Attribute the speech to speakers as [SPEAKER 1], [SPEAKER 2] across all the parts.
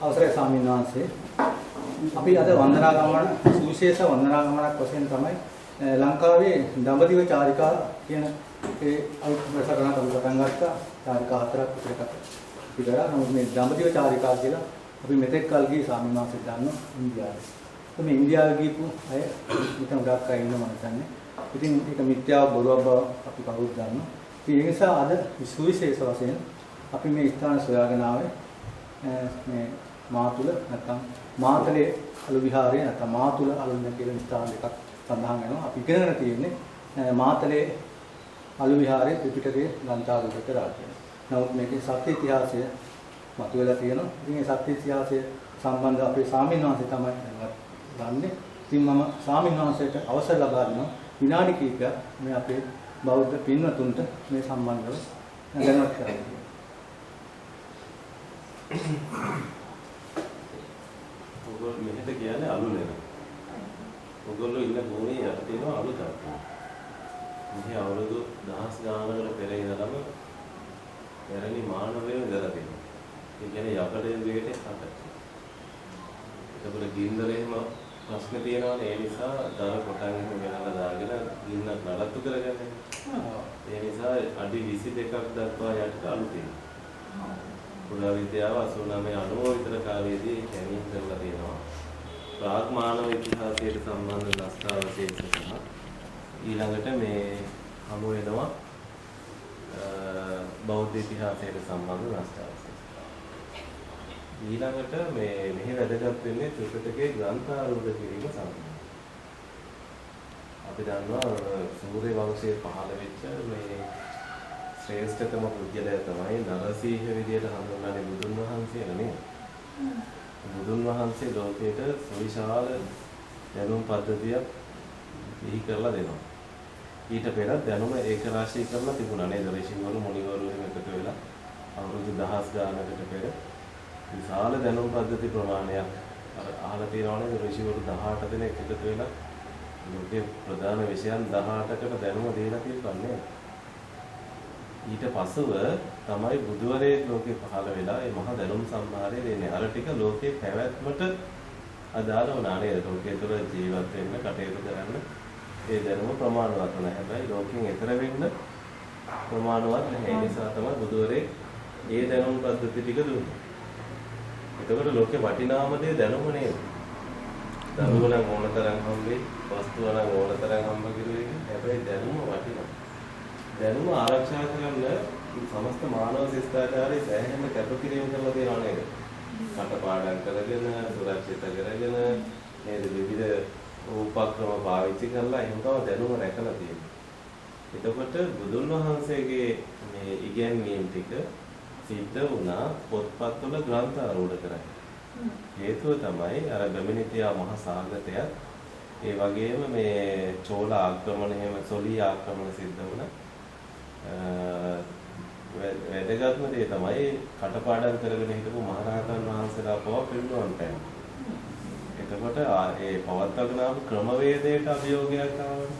[SPEAKER 1] අවසරයි ස්වාමීන් වහන්සේ. අපි අද වන්දනා ගමන සුවිශේෂ වන්දනා ගමනක් වශයෙන් තමයි ලංකාවේ දඹදිව චාරිකා කියන ඒ අවුරුද්දකට අපි පටන් ගත්තා. චාරිකා හතරක් විතර කරා. නමුත් මේ දඹදිව චාරිකා කියලා අපි මෙතෙක් කල් ගිය ස්වාමීන් වහන්සේ දන්නවා ඉන්දියාවේ. මේ ඉන්දියාවේ ගිහපු අය මෙතන ගොඩක් අය ඉන්නවා මම හිතන්නේ. ඉතින් ඒක මිත්‍යාව බොරුවක් බව අපි කවුරුත් දන්නවා. ඒ නිසා අද සුවිශේෂ වශයෙන් අපි මේ ස්ථාන සොයාගෙන ආවේ මේ මාතුල නැත්නම් මාතලේ අලු විහාරය නැත්නම් මාතුල අලුන්න කියලා ස්ථාන දෙකක් සඳහන් වෙනවා. අපි ඉගෙනගෙන තියෙන්නේ මාතලේ අලු විහාරයේ ත්‍රිපිටකයේ ග්‍රන්ථාලයකට රාජ්‍යය. නමුත් මේකේ සත්‍ය ඉතිහාසය මතුවලා තියෙනවා. ඉතින් මේ සත්‍ය ඉතිහාසය සම්බන්ධ අපේ ස්වාමීන් වහන්සේ තමයි දන්නේ. ඉතින් මම ස්වාමීන් වහන්සේට අවසර ලබා දෙනවා විනාඩි කිහිපයක් මේ අපේ බෞද්ධ පින්වතුන්ට මේ සම්බන්ධව දැනුවත් කරගන්න.
[SPEAKER 2] ඔයගොල්ලෝ මෙහෙට කියන්නේ අලු නේද? ඔයගොල්ලෝ ඉන්න භූමියේ යට තියෙනවා අලු තට්ටු. මෙහි අවුරුදු දහස් ගානකට පෙර ඉඳලම පැරණි මානවයෝ ඉඳලා තියෙනවා. ඒ කියන්නේ යකඩේ දෙයට හට. ඒකවල ගින්දරේම ප්‍රශ්න තියෙනවානේ. ඒ නිසා දර කොටන් එහෙම ගෙනල්ලා දාගෙන ගින්න නඩත්තු කරගන්නේ. ඒ නිසා අඩි 22ක් දක්වා යටට අලු තියෙනවා. පුරා විද්‍යාව 89 90 විතර කාලයේදී කැණීම් කරලා තියෙනවා. ප්‍රාග් මානව ඉතිහාසයට සම්බන්ධ දස්තාවශේෂ සහ ඊළඟට මේ හමු වෙනවා බෞද්ධ ඉතිහාසයට සම්බන්ධ දස්තාවශේෂ. ඊළඟට මේ මෙහි වැදගත් වෙන්නේ ත්‍රිපිටකයේ ග්‍රන්ථාරූඪ කිරීම සම්බන්ධයි. අපි දන්නවා සූර්ය වංශයේ පහළ වෙච්ච මේ ශ්‍රේෂ්ඨතම පුද්ගලයා තමයි නරසිංහ විදියට හඳුන්වන්නේ බුදුන් වහන්සේ නෙමෙයි. බුදුන් වහන්සේ ලෝකයට සවිශාල දැනුම් පද්ධතියක් ඉහි කරලා දෙනවා. ඊට පෙර දැනුම ඒකරාශී කරලා තිබුණා නේද? ඍෂිවරු මුනිවරු එහෙම එකතු වෙලා අවුරුදු දහස් ගානකට පෙර විශාල දැනුම් පද්ධති ප්‍රමාණයක් අහලා තියෙනවනේ. ඍෂිවරු 18 දෙනෙක් එකතු වෙලා ලෝකේ ප්‍රධාන විෂයන් 18කට දැනුම දීලා තියෙන්නේ. ඊට පසුව තමයි බුදුවරේ ලෝකේ පහළ වෙලා මේ මහා දැනුම් සම්භාරය දෙන්නේ. අර ටික ලෝකේ පැවැත්මට අදාළ වුණා නේද? ලෝකයේ තුල ජීවත් වෙන්න, කටයුතු කරන්න ඒ දැනුම ප්‍රමාණවත් නැහැ. හැබැයි ලෝකෙන් එතර වෙන්න ප්‍රමාණවත් නැහැ. ඒ නිසා තමයි බුදුවරේ මේ දැනුම් පද්ධති ටික දුන්නේ. එතකොට ලෝකේ වටිනාම දේ දැනුම නේද? දරුවෝ නම් ඕන තරම් හම්බෙයි, වස්තුව නම් ඕන තරම් හම්බ කිරුවේ. හැබැයි දැනුම වටිනවා. දැනුම ආරක්ෂා කරන්න සමස්ත මානව ශිෂ්ටාචාරයේ සෑහෙන කැපකිරීම කරලා තියෙනවා නේද? කටපාඩම් කරගෙන, සුරක්ෂිත කරගෙන නේද? විවිධ උපක්‍රම පාවිච්චි කරලා එහෙම තමයි දැනුම රැකලා තියෙන්නේ. එතකොට බුදුන් වහන්සේගේ මේ ඉගැන්වීම් ටික සිද්ධ වුණා පොත්පත්වල ග්‍රන්ථාරූඪ කරන්නේ. හේතුව තමයි අර ගමනිතියා මහ සාගතයත් ඒ වගේම මේ චෝල ආක්‍රමණ එහෙම සොලී ආක්‍රමණ සිද්ධ වුණා. වැදගත්ම දේ තමයි කටපාඩම් කරගෙන හිටපු මහරහතන් වහන්සේලා පව පිළිගන්න බෑ. එතකොට ඒ පවත්වාගෙන ආපු ක්‍රමවේදයට අභියෝගයක් ආවනේ.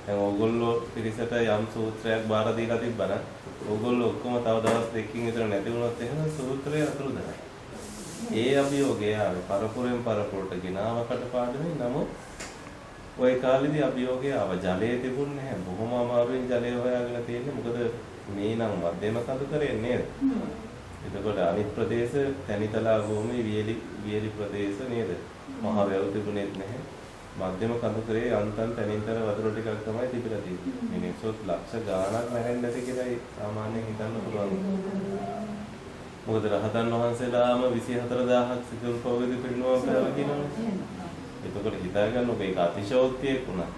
[SPEAKER 2] දැන් ඕගොල්ලෝ පිරිසට යම් සූත්‍රයක් බාර දීලා තිබ්බනම් ඕගොල්ලෝ ඔක්කොම තව දවස් දෙකකින් විතර නැති වුණොත් එහෙනම් සූත්‍රය අතුරුදහයි. ඒ අභියෝගය ආවේ පරපුරෙන් පරපුරට ගෙනාව කටපාඩමේ. නමුත් ওই කාලේදී අභියෝගය ආව ජලයේ තිබුණේ නැහැ. බොහොම අමාරුවෙන් ජලය හොයාගෙන තියෙන්නේ. මොකද මේ නම් මධ්‍යම කඳු කරේ නේද? එතකොට අනිත් ප්‍රදේශ තනිතලා භූමි වියලි ප්‍රදේශ නේද? මහ වැව් තිබුණේ නැහැ. මධ්‍යම කඳු කරේ අන්තන් තනින්තර වතුර ටිකක් තමයි තිබිලා තියෙන්නේ. මිනිස්සුත් ලක්ෂ ගාණක් නැරෙන්නේ නැති කියලා සාමාන්‍යයෙන් හිතන්න පුළුවන්. මොකද රහතන් වහන්සේලාම 24000ක් සිදුරු පොවිදි පිළිනුවම් කරලා කියනවනේ. එතකොට හිතා ගන්න ඔබ ඒක අතිශෝක්තියක් වුණා.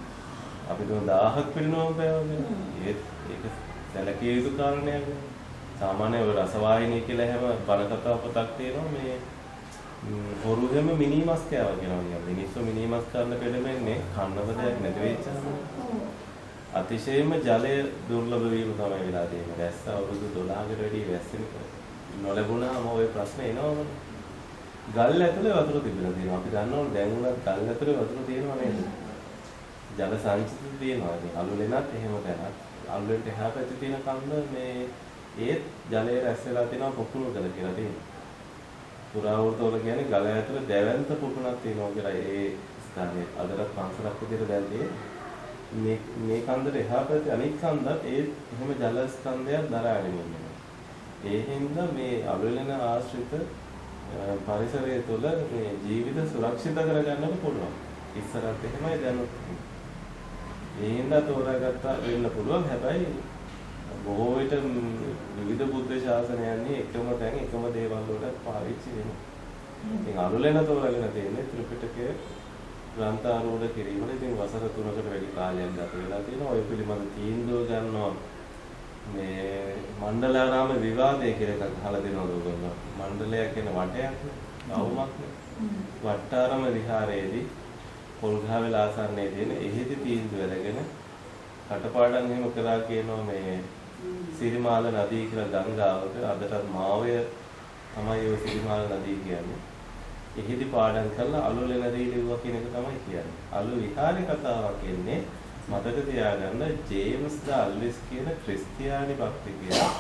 [SPEAKER 2] අපි දුන 1000ක් පිළිනුවම් පෑවගෙන. ඒක සැලකිය යුතු කාරණයක්. සාමාන්‍ය ඔය රසවාහිනී කියලා හැම බණ කතා පොතක් තියෙනවා මේ හොරු හැම මිනිමස් කෑවා කියනවා. මිනිස්සු මිනිමස් කරන්න පෙළඹෙන්නේ කන්නව දෙයක් නැති වෙච්චාම. අතිශයින්ම ජලය දුර්ලභ වීම තමයි වෙලා තියෙන්නේ. වැස්ස අවුරුදු 12කට වැඩි වැස්සෙන නොලැබුණාම ওই ප්‍රශ්නේ එනවනේ. ගල් ඇතුලේ වතුර තිබිලා තියෙනවා. අපි දන්නවනේ දැන් උනත් ගල් ඇතුලේ වතුර තියෙනවා නේද? ජල සංචිත තියෙනවා. ඉතින් අලුලෙනත් එහෙම දැනත් අලුලෙන්ට එහා පැත්තේ තියෙන කන්ද මේ ඒත් ජලය රැස් වෙලා තියෙනවා පොකුණු කර කියලා තියෙනවා. පුරාවෘතවල කියන්නේ ගල ඇතුලේ දැවැන්ත පුපුණක් තියෙනවා කියලා ඒ ස්ථානයේ. අදටත් පන්සලක් විදිහට දැන් තියෙන්නේ. මේ කන්දට එහා පැත්තේ අනිත් කන්දත් ඒ එහෙම ජල ස්කන්ධයක් දරාගෙන ඉන්නවා. ඒ හින්දා මේ අලුලෙන ආශ්‍රිත පරිසරය තුළ මේ ජීවිත සුරක්ෂිත කරගන්නත් පුළුවන්. ඉස්සරහත් එහෙමයි දැනුත්. ඒ හින්දා තෝරාගත්තා වෙන්න පුළුවන්. හැබැයි බොහෝ විට විවිධ බුද්ධ ශාසනයන්හි එකම තැන් එකම දේවල් වලට පාවිච්චි වෙනවා. ඉතින් අලුලෙන තෝරාගෙන තියෙන්නේ ත්‍රිපිටකයේ ග්‍රන්ථාරූඪ කිරීමල ඉතින් වසර 3කට වැඩි කාලයක් ගත වෙලා තියෙනවා. ඔය පිළිබඳ තීන්දුව ගන්නවා මේ මණ්ඩලාරාම විවාදය කියලා එකක් අහලා දෙනවද ඔයගොල්ලෝ? මණ්ඩලය කියන්නේ වටයක් නේ. අවුමක් නේ. වට්ටාරම විහාරයේදී පොල්ගහවෙල ආසන්නයේ තියෙන එහෙදි තීන්දුව අරගෙන කටපාඩම් එහෙම කරා කියනවා මේ සිරිමාල නදී කියලා ගංගාවක අදටත් මාවය තමයි ඔය සිරිමාල නදී කියන්නේ. එහෙදි පාඩම් කරලා අලුලෙන නදී ලිව්වා කියන එක තමයි කියන්නේ. අලු විහාරේ කතාවක් කියන්නේ මතක තියාගන්න ජේම්ස් ද අල්විස් කියන ක්‍රිස්තියානි භක්තිකයා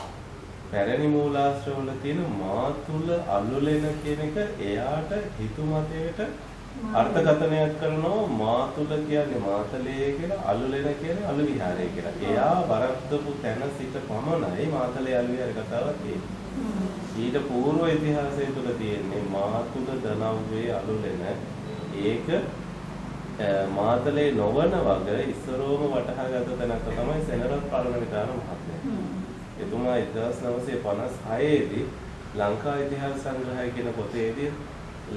[SPEAKER 2] පැරණි මූලාශ්‍රවල තියෙන මාතුල අලුලෙන කියන එක එයාට හිතුමතේට අර්ථකථනයක් කරනවා. මාතුල කියන්නේ මාතලේ කියලා, අලුලෙන කියන්නේ අලු විහාරය කියලා. එයා වරද්දපු තැන සිට පමණයි මාතලේ අලු විහාර කතාවක් තියෙන්නේ. ඊට පූර්ව ඉතිහාසය තුළ තියෙන්නේ මාතුල දනව්වේ අලුලෙන ඒක මාතලේ නොවන වගේ ඉස්සරෝම වටහාගත තැනක් තමයි සෙනරත් පරණවිතාන මහත්මයා. එතුමා 1956 දී ලංකා ඉතිහාස සංග්‍රහය කියන පොතේදී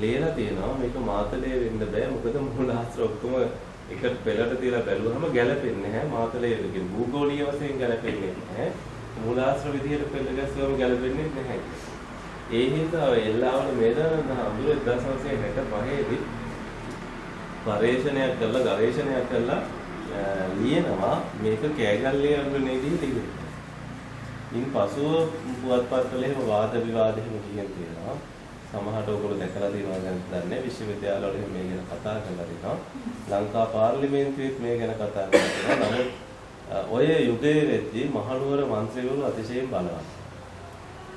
[SPEAKER 2] ලියලා තියෙනවා මේක මාතලේ වෙන්න බෑ මොකද මූලාශ්‍ර ඔක්කොම එකට පෙළට තියලා බැලුවම ගැලපෙන්නේ නැහැ. මාතලේ කියන භූගෝලීය වශයෙන් ගැලපෙන්නේ නැහැ. මූලාශ්‍ර විදිහට පෙළ ගැසුවම ගැලපෙන්නේ නැහැ. ඒ හින්දා එල්ලාවල මේදාන හඳුර 1965 දී ගවේෂණයක් කරලා ලියනවා මේක කෑගල්ලේ අනුනේදී තිබෙන්නේ. ඉන් පසුව පුවත්පත්වල එහෙම වාද විවාද එහෙම කියන තියෙනවා. සමහරට ඔයගොල්ලෝ දැකලා තියෙනවා දැන් දන්නේ විශ්වවිද්‍යාලවල එහෙම මේ ගැන කතා කරලා තියෙනවා. ලංකා පාර්ලිමේන්තුවේත් මේ ගැන කතා කරලා තියෙනවා. නමුත් ඔය යුගයේ වෙද්දී මහනුවර മന്ത്രിවරු අතිශයින් බලවත්.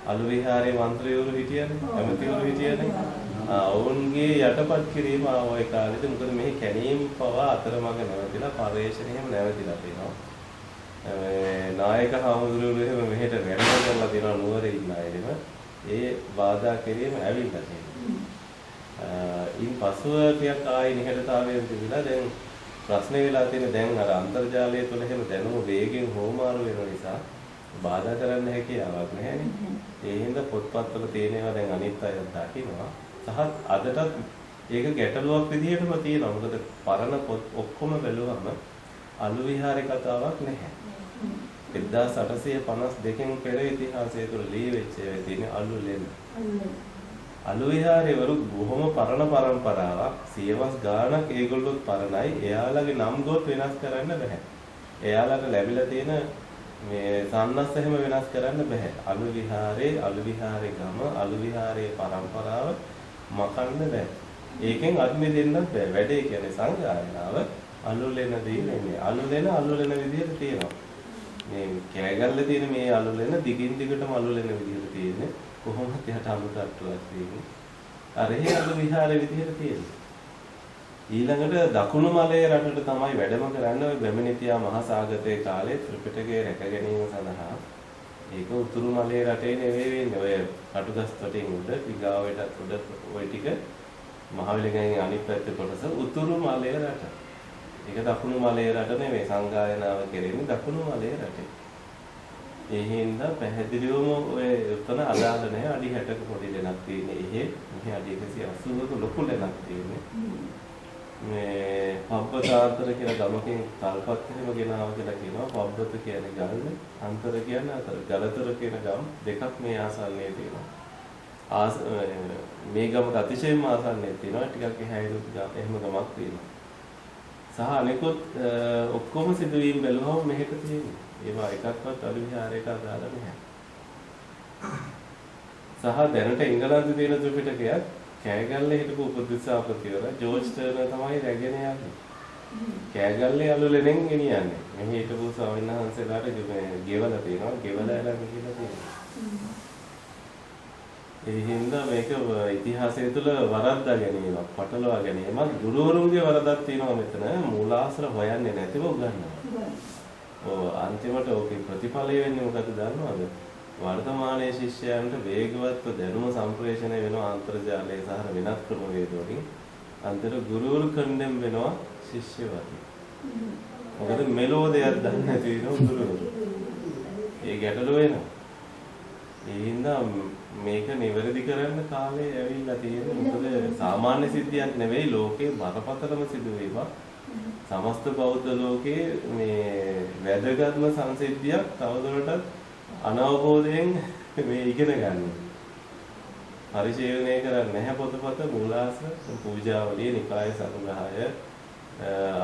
[SPEAKER 2] අලු විහාරයේ മന്ത്രിවරු හිටියනේ, ඇමතිවරු හිටියනේ. ඔවුන්ගේ යටපත් කිරීම ආවයි කාලෙදී මොකද මේ කැණීම් පවා අතරමඟ නැවතිලා පරිශ්‍රණය එහෙම නැවතිලා තියෙනවා. නායක හමුදුරුවෝ එහෙම මෙහෙට වැඩම කරලා තියෙනවා නුවරේ ඉන්න අයම. ඒ බාධා කිරීම ඇවිල්ලා තියෙනවා. ඉන් පසුව ටිකක් ආයි නිහඬතාවයෙන් තිබිලා දැන් ප්‍රශ්නේ වෙලා තියෙන දැන් අර අන්තර්ජාලය තුළ එහෙම දැනුම වේගෙන් හෝමාරු වෙන නිසා බාධා කරන්න හැකියාවක් නැහැනේ. ඒ හින්දා පොත්පත්වල තියෙන ඒවා දැන් අනිත් අය දකිනවා. සහ අදටත් ඒක ගැටලුවක් විදිහටම තියෙනවා. මොකද පරණ පොත් ඔක්කොම බැලුවම අලු විහාරේ කතාවක් නැහැ. 1852න් පෙර ඉතිහාසය තුළ ලියවෙච්ච ඒවා තියෙන අලුලෙන. අලු විහාරේ වරු බොහොම පරණ පරම්පරාවක්. සියවස් ගාණක් ඒගොල්ලොත් පරණයි. එයාලගේ නම් ගොත් වෙනස් කරන්න බෑ. එයාලට ලැබිලා තියෙන මේ සන්නස් එහෙම වෙනස් කරන්න බෑ. අලු විහාරේ ගම, අලු විහාරේ පරම්පරාව මකන්න බෑ. ඒකෙන් අත්මෙ දෙන්නත් බෑ. වැඩේ කියන්නේ සංගායනාව අලුලෙන දේ නෙමෙයි. අලුලෙන විදිහට තියෙනවා. මේ කෑගල්ලේ තියෙන මේ අලුලෙන දිගින් දිගටම අලුලෙන විදිහට තියෙන්නේ. කොහොමද යට අලුටට්ටුවක් තියෙන්නේ. අර ඒ අලු විහාරේ විදිහට තියෙන්නේ. ඊළඟට දකුණු මලයේ රටට තමයි වැඩම කරන්න ඔය බැමිණිතියා මහසාගතයේ කාලේ ත්‍රිපිටකය රැක ගැනීම සඳහා ඒක උතුරු මලයේ රටේ නෙවෙයි වෙන්නේ. ඔය කටුගස් තොටින් උඩ පිගාවට උඩ ඔය ටික මහවිලගෙන් අනිත් පැත්තේ කොටස උතුරු මලයේ රට. ඒක දකුණු මලයේ රට නෙවෙයි. සංගායනාව කෙරෙන්නේ දකුණු මලයේ රටේ. ඒ හින්දා පැහැදිලිවම ඔය උතන අදාළ නැහැ. අඩි 60ක පොඩි දෙනක් තියෙන්නේ. මෙහි අඩි 180ක ලොකු දෙනක් තියෙන්නේ. මේ පබ්බතාන්තර කියලා ගමකින් තල්පත් එහෙම ගෙනාව කියලා කියනවා. පබ්බත කියන්නේ ගල්න, අන්තර කියන්නේ අතර. ගලතර කියන ගම් දෙකක් මේ ආසන්නයේ තියෙනවා. මේ ගමට අතිශයින්ම ආසන්නයේ තියෙනවා. ටිකක් එහායිනුත් එහෙම ගමක් තියෙනවා. සහ අනිකුත් ඔක්කොම සිදුවීම් බැලුවම මෙහෙට තියෙනවා. ඒවා එකක්වත් අලු විහාරයට අදාළ නැහැ. සහ දැනට එංගලන්තේ තියෙන ත්‍රිපිටකයක් කෑගල්ලේ හිටපු උපදිස්සාපතිවර ජෝර්ජ් ටර්නර් තමයි රැගෙන යන්නේ. කෑගල්ලේ අලුලෙනෙන් ගෙනියන්නේ. මෙහි හිටපු ස්වාමීන් වහන්සේලාට ගෙවලා තියෙනවා. ගෙවලා එලා මෙහිලා තියෙනවා. ඒ හින්දා මේක ඉතිහාසය තුළ වරද්දා ගැනීමක්, පටලවා ගැනීමක්, ගුරුවරුන්ගේ වරදක් තියෙනවා මෙතන. මූලාශ්‍ර හොයන්නේ නැතිව උගන්වනවා. ඔව් අන්තිමට ඕකේ ප්‍රතිඵලය වෙන්නේ මොකද දන්නවද? වර්තමානයේ ශිෂ්‍යයන්ට වේගවත්ව දැනුම සම්ප්‍රේෂණය වෙනවා අන්තර්ජාලය සහ වෙනත් ක්‍රම වේද වලින්. අන්තිමට ගුරුවරු කණ්ඩෙම් වෙනවා ශිෂ්‍යවරු. මොකද මෙලෝ දෙයක් දන්නේ නැති වෙනවා ගුරුවරු. ඒ ගැටලුව වෙනවා. ඒ හින්දා මේක නිවැරදි කරන්න කාලේ ඇවිල්ලා තියෙන්නේ. මොකද සාමාන්‍ය සිද්ධියක් නෙවෙයි, ලෝකේ බරපතලම සිදුවීමක්. සමස්ත බෞද්ධ ලෝකයේ මේ වැදගත්ම සංසිද්ධියක් තවදුරටත් අනවබෝධයෙන් මේ ඉගෙන ගන්න. පරිශීලනය කරන්නේ නැහැ පොතපත, මූලාශ්‍ර, පූජාවලිය, නිකාය සංග්‍රහය,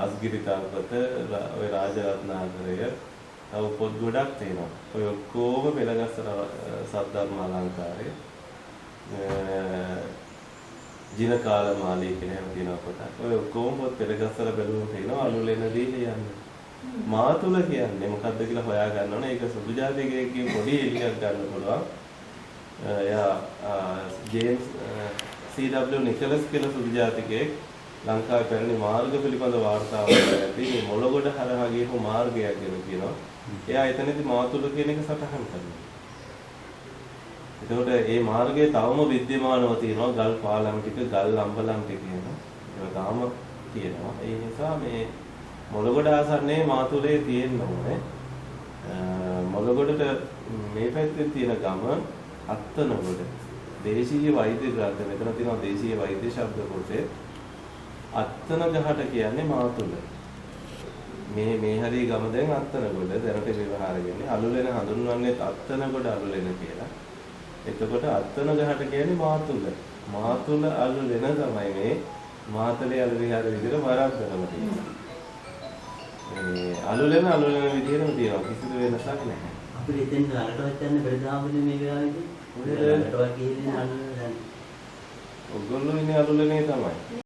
[SPEAKER 2] අස්ගිරිතාපත, ඔය රාජරත්නාකරය, තව පොත් ගොඩක් තියෙනවා. ඔය ඔක්කොම පෙළගස්සන සද්ධර්ම අලංකාරය, ජිනකාල මාලී කියන හැම තියෙනවා පොතක්. ඔය ඔක්කොම පොත් පෙළගස්සන බැලුවම තියෙනවා අලුලෙනදී ලියන්නේ. මාතුල කියන්නේ මොකද්ද කියලා හොයා ගන්න ඕනේ. ඒක සුදු ජාතිකයෙක්ගේ පොඩි එළියක් ගන්න පුළුවන්. එයා ජේම්ස් C.W. නිකලස් කියලා සුදු ජාතිකයෙක් ලංකාවේ පැරණි මාර්ග පිළිබඳ වාර්තාවක් ඇති මේ මොළගොඩ හරහා ගියපු මාර්ගයක් ගැන කියනවා. එයා එතනදී මාතුල කියන එක සටහන් කරනවා. එතකොට මේ මාර්ගයේ තවම විද්‍යමානව තියෙනවා. ගල් පාලම් ටික, ගල් අම්බලම් ටික කියනවා. ඒක තාම තියෙනවා. ඒ නිසා මේ මොළගොඩ ආසන්නයේ මාතුලේ තියෙන්න ඕනේ. මොළගොඩට මේ පැත්තේ තියෙන ගම අත්තනගොඩ. දේශීය වෛද්‍ය ග්‍රන්ථ මෙතන තියෙනවා දේශීය වෛද්‍ය ශබ්ද කොටේ. අත්තනගහට කියන්නේ මාතුල. මේ හරිය ගම දැන් අත්තනගොඩ දැනට ව්‍යවහාර වෙන්නේ. අලුලෙන හඳුන්වන්නේ අත්තනගොඩ අලුලෙන කියලා. එතකොට අත්තනගහට කියන්නේ මාතුල. මාතුල අලුලෙන තමයි මේ මාතලේ අලු විහාර විදිහට වරද්දනම තියෙනවා. අලුලෙන විදිහටම තියෙනවා. කිසිදු වෙනසක් නැහැ.
[SPEAKER 3] අපිට ඉතින් අරටවත් යන්න බෙරදාමනේ මේ වෙලාවේදී. ඔය අරටවත් කියන්නේ අලුලෙන.
[SPEAKER 2] ඔයගොල්ලෝ ඉන්නේ අලුලෙනේ තමයි.